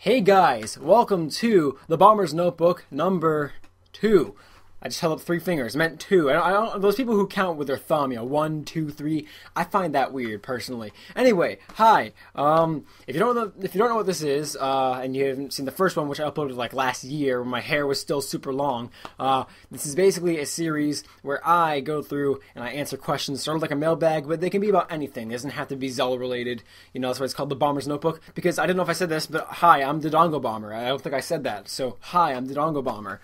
Hey guys, welcome to the Bomber's Notebook number 2. I just held up 3 fingers, meant 2. I don't, those people who count with their thumb, 1, 2, 3, I find that weird personally. Anyway, hi. If you don't know what this is, and you haven't seen the first one, which I uploaded like last year, when my hair was still super long, this is basically a series where I go through and I answer questions, sort of like a mailbag, but they can be about anything. It doesn't have to be Zelda related. That's why it's called the Bomber's Notebook. Because I don't know if I said this, but hi, I'm the Dongo Bomber. I don't think I said that. So hi, I'm the Dongo Bomber.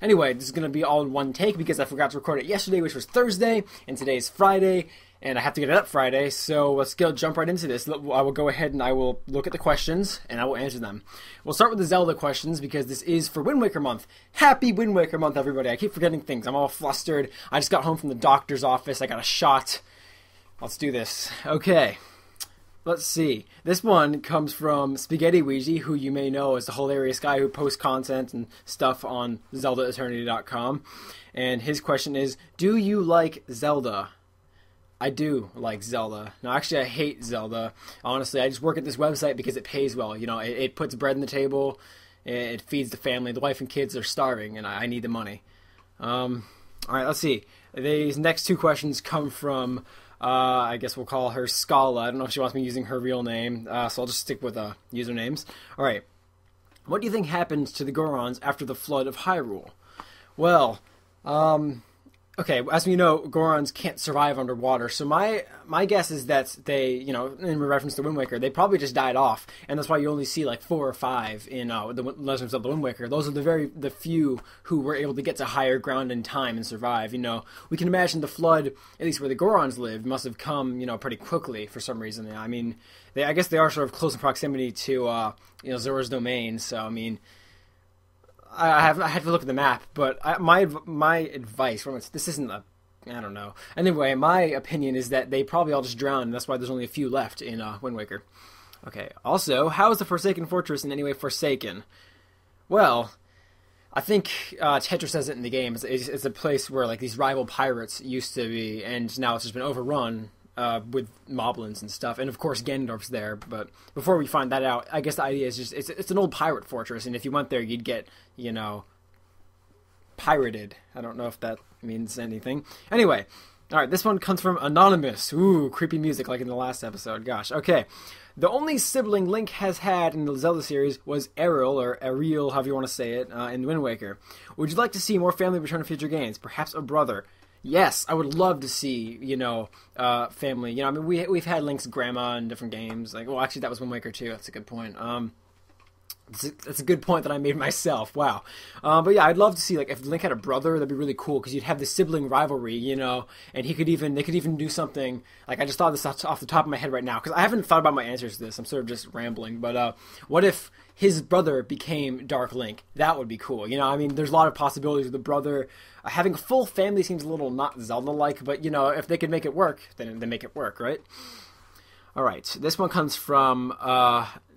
Anyway, this is going to be all in one take because I forgot to record it yesterday, which was Thursday, and today is Friday, and I have to get it up Friday, so let's jump right into this. I will go ahead and I will look at the questions, and I will answer them. We'll start with the Zelda questions because this is for Wind Waker Month. Happy Wind Waker Month, everybody. I keep forgetting things. I'm all flustered. I just got home from the doctor's office. I got a shot. Let's do this. Okay. Let's see. This one comes from Spaghetti Ouija, who you may know is the hilarious guy who posts content and stuff on ZeldaEternity.com. And his question is, do you like Zelda? I do like Zelda. No, actually, I hate Zelda. Honestly, I just work at this website because it pays well. It puts bread on the table. It feeds the family. The wife and kids are starving, and I need the money. All right, let's see. These next 2 questions come from... I guess we'll call her Scala. I don't know if she wants me using her real name, so I'll just stick with usernames. Alright. What do you think happened to the Gorons after the flood of Hyrule? Well, okay, as we know, Gorons can't survive underwater, so my guess is that they, in reference to Wind Waker, they probably just died off, and that's why you only see like 4 or 5 in the Legends of the Wind Waker. Those are the few who were able to get to higher ground in time and survive. We can imagine the flood, at least where the Gorons live, must have come, pretty quickly for some reason. I mean, I guess they are sort of close in proximity to, Zora's domain, so I mean... I have to look at the map, but my advice from it, this isn't I don't know. Anyway, my opinion is that they probably all just drowned, and that's why there's only a few left in Wind Waker. Okay, also, how is the Forsaken Fortress in any way forsaken? Well, I think Tetra says it in the game. It's a place where like these rival pirates used to be, and now it's just been overrun with moblins and stuff, and of course Ganondorf's there. But before we find that out, I guess the idea is just it's an old pirate fortress, and if you went there, you'd get pirated. I don't know if that means anything. Anyway, all right, this one comes from Anonymous. Ooh, creepy music like in the last episode. Gosh, okay. The only sibling Link has had in the Zelda series was Ariel, or Ariel, however you want to say it, in Wind Waker. Would you like to see more family return in future games? Perhaps a brother? Yes, I would love to see, family. I mean, we've had Link's grandma in different games. Actually, that was Wind Waker too. That's a good point. That's a good point that I made myself. Wow. But yeah, I'd love to see, if Link had a brother, that'd be really cool, because you'd have this sibling rivalry, and they could even do something, I just thought of this off the top of my head right now, because I haven't thought about my answers to this. I'm sort of just rambling, but what if his brother became Dark Link? That would be cool. I mean, there's a lot of possibilities with the brother. Having a full family seems a little not Zelda-like, but, if they could make it work, then they make it work, right? All right, this one comes from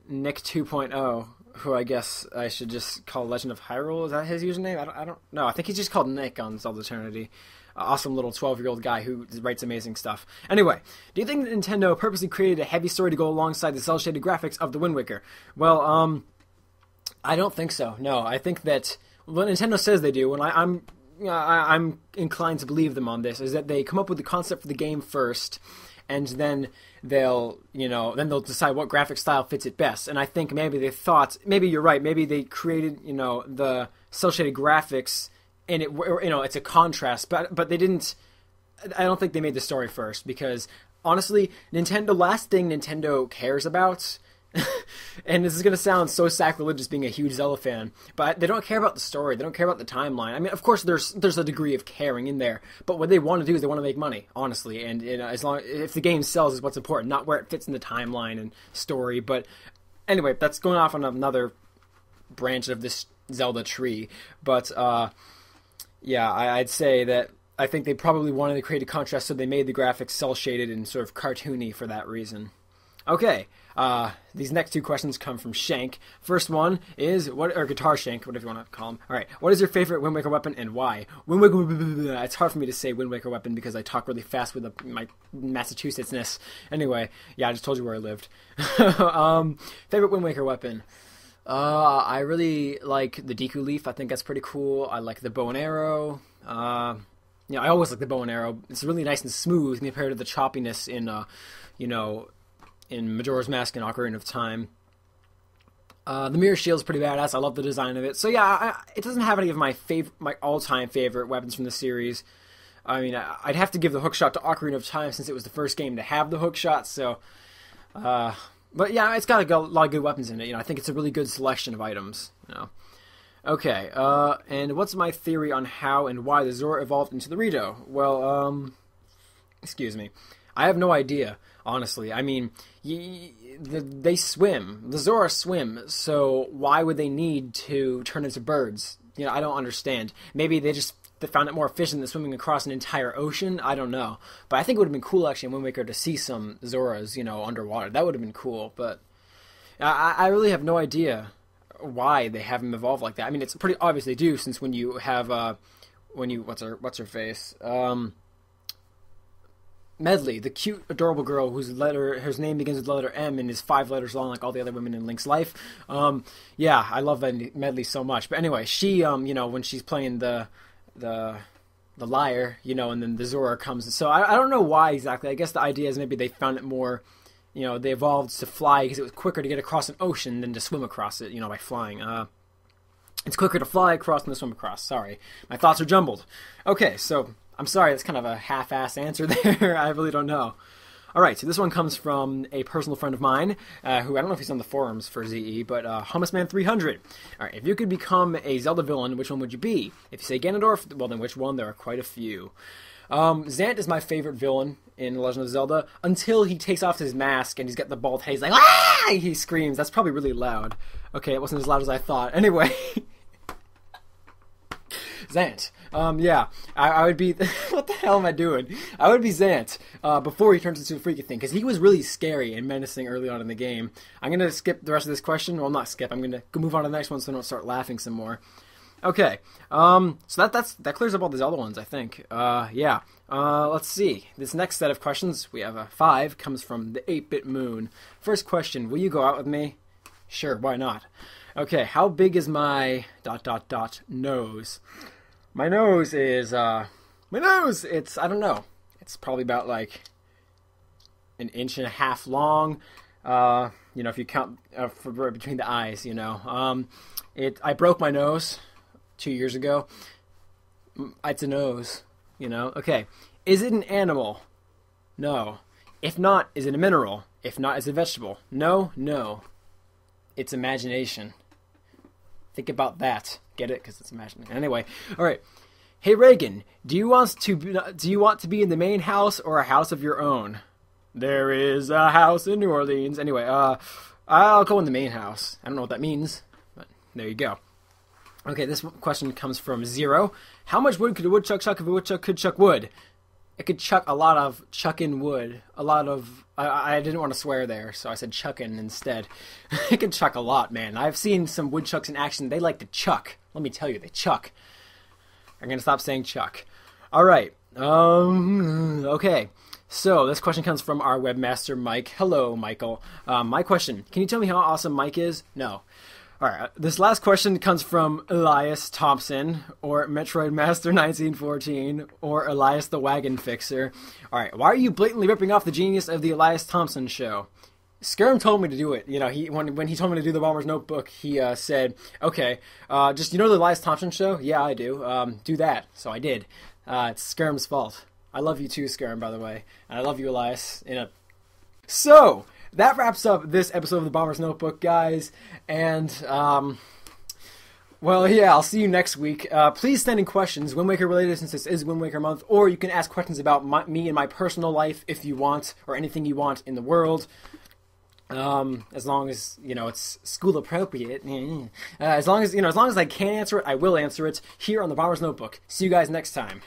Nick 2.0, who I guess I should just call Legend of Hyrule. Is that his username? I don't know. I think he's just called Nick on Zelda Eternity. Awesome little 12-year-old guy who writes amazing stuff. Anyway, do you think that Nintendo purposely created a heavy story to go alongside the cel-shaded graphics of the Wind Waker? Well, I don't think so. No, I think that what Nintendo says they do, and I'm inclined to believe them on this, is that they come up with the concept for the game first, and then they'll decide what graphic style fits it best. And I think maybe you're right, maybe they created, the cel-shaded graphics, and it's a contrast, but they didn't, I don't think they made the story first, because honestly, the last thing Nintendo cares about, and this is going to sound so sacrilegious being a huge Zelda fan, but they don't care about the story, they don't care about the timeline. I mean, of course there's a degree of caring in there, but what they want to do is they want to make money, honestly, and if the game sells is what's important, not where it fits in the timeline and story. But anyway, that's going off on another branch of this Zelda tree, but yeah, I'd say that I think they probably wanted to create a contrast, so they made the graphics cel-shaded and sort of cartoony for that reason. Okay, these next 2 questions come from Shank. First one is, or Guitar Shank, whatever you want to call him. Alright, what is your favorite Wind Waker weapon and why? It's hard for me to say Wind Waker weapon because I talk really fast with my Massachusettsness. Anyway, yeah, I just told you where I lived. Favorite Wind Waker weapon? I really like the Deku Leaf. I think that's pretty cool. I like the bow and arrow. I always like the bow and arrow. It's really nice and smooth compared to the choppiness in, in Majora's Mask and Ocarina of Time. The mirror shield's pretty badass. I love the design of it. So yeah, it doesn't have any of my all-time favorite weapons from the series. I mean, I'd have to give the hookshot to Ocarina of Time since it was the first game to have the hookshot. So, but yeah, it's got a lot of good weapons in it. I think it's a really good selection of items. Okay. And what's my theory on how and why the Zora evolved into the Rito? Well, excuse me, I have no idea. Honestly, I mean, they swim. The Zora swim, so why would they need to turn into birds? I don't understand. Maybe they found it more efficient than swimming across an entire ocean. I don't know. But I think it would have been cool, actually, in Wind Waker to see some Zoras, underwater. That would have been cool, but I really have no idea why they have them evolve like that. I mean, it's pretty obvious they do, since when you have, what's her face? Medley, the cute, adorable girl whose name begins with the letter M and is 5 letters long, like all the other women in Link's life. Yeah, I love Medley so much. But anyway, she, when she's playing the lyre, and then the Zora comes. So I don't know why exactly. I guess the idea is maybe they found it more, they evolved to fly because it was quicker to get across an ocean than to swim across it, by flying. It's quicker to fly across than to swim across. Sorry, my thoughts are jumbled. Okay, so I'm sorry, that's kind of a half-ass answer there. I really don't know. All right, so this one comes from a personal friend of mine, who I don't know if he's on the forums for ZE, but HummusMan300. All right, if you could become a Zelda villain, which one would you be? If you say Ganondorf, well, then which one? There are quite a few. Zant is my favorite villain in The Legend of Zelda, until he takes off his mask and he's got the bald head. He's like, ah! He screams. That's probably really loud. Okay, it wasn't as loud as I thought. Anyway. Zant. Yeah, I would be... What the hell am I doing? I would be Zant before he turns into a freaky thing, because he was really scary and menacing early on in the game. I'm going to skip the rest of this question. Well, not skip. I'm going to move on to the next one so I don't start laughing some more. Okay, so that clears up all the Zelda ones, I think. Yeah. Let's see. This next set of questions, we have 5, comes from the 8-Bit Moon. First question, will you go out with me? Sure, why not? Okay, how big is my... nose? My nose is, it's, I don't know. It's probably about, like, 1.5 inches long. If you count between the eyes, I broke my nose 2 years ago. It's a nose, Okay, is it an animal? No. If not, is it a mineral? If not, is it a vegetable? No. It's imagination. Think about that. Get it? Because it's imaginary. Anyway, all right. Hey Reagan, do you want to be in the main house or a house of your own? There is a house in New Orleans. Anyway, I'll go in the main house. I don't know what that means, but there you go. Okay, this question comes from Zero. How much wood could a woodchuck chuck if a woodchuck could chuck wood? It could chuck a lot of chuckin' wood. A lot of... I didn't want to swear there, so I said chuckin' instead. It can chuck a lot, man. I've seen some woodchucks in action. They like to chuck. Let me tell you, they chuck. I'm going to stop saying chuck. All right. Okay. So this question comes from our webmaster, Mike. Hello, Michael. My question. Can you tell me how awesome Mike is? No. All right, this last question comes from Elias Thompson, or Metroid Master 1914, or Elias the Wagon Fixer. All right, why are you blatantly ripping off the genius of the Elias Thompson show? Skirm told me to do it. When he told me to do the Bomber's Notebook, he said, okay, just, the Elias Thompson show? Yeah, I do. Do that. So I did. It's Skirm's fault. I love you too, Skirm, by the way. And I love you, Elias. So... that wraps up this episode of the Bomber's Notebook, guys. And, well, yeah, I'll see you next week. Please send in questions, Wind Waker related, since this is Wind Waker month, or you can ask questions about me and my personal life if you want, or anything you want in the world. As long as, it's school appropriate. As long as I can answer it, I will answer it here on the Bomber's Notebook. See you guys next time.